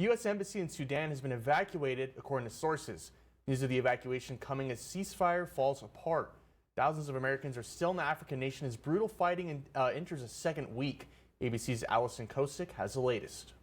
The U.S. Embassy in Sudan has been evacuated, according to sources. News of the evacuation coming as ceasefire falls apart. Thousands of Americans are still in the African nation as brutal fighting enters a second week. ABC's Allison Kosick has the latest.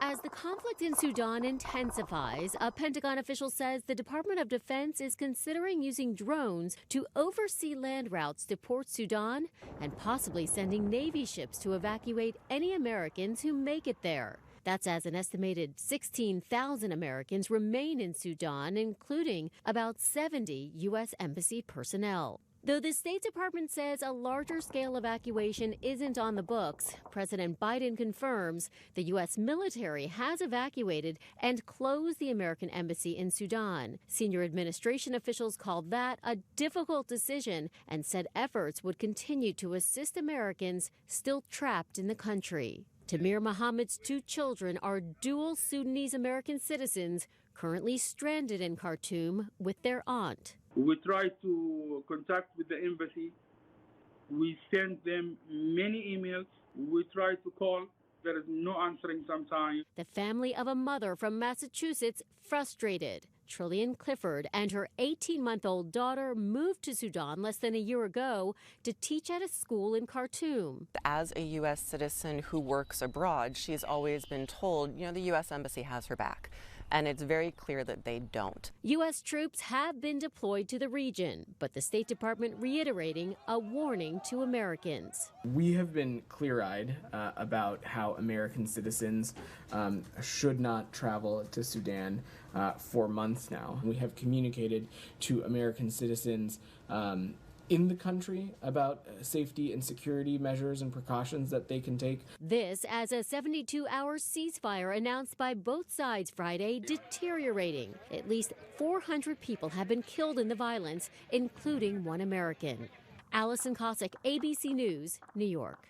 As the conflict in Sudan intensifies, a Pentagon official says the Department of Defense is considering using drones to oversee land routes to Port Sudan and possibly sending Navy ships to evacuate any Americans who make it there. That's as an estimated 16,000 Americans remain in Sudan, including about 70 U.S. Embassy personnel. Though the State Department says a larger scale evacuation isn't on the books, President Biden confirms the U.S. military has evacuated and closed the American embassy in Sudan. Senior administration officials called that a difficult decision and said efforts would continue to assist Americans still trapped in the country. Tamir Mohammed's two children are dual Sudanese-American citizens currently stranded in Khartoum with their aunt. We try to contact with the embassy. We send them many emails. We try to call. There is no answering sometimes. The family of a mother from Massachusetts frustrated. Trillian Clifford and her 18-month-old daughter moved to Sudan less than a year ago to teach at a school in Khartoum. As a U.S. citizen who works abroad, she's always been told, the U.S. Embassy has her back. And it's very clear that they don't. U.S. troops have been deployed to the region, but the State Department reiterating a warning to Americans. We have been clear-eyed about how American citizens should not travel to Sudan for months now. We have communicated to American citizens in the country about safety and security measures and precautions that they can take. This as a 72-hour ceasefire announced by both sides Friday deteriorating. At least 400 people have been killed in the violence, including one American. Allison Kosick, ABC News, New York.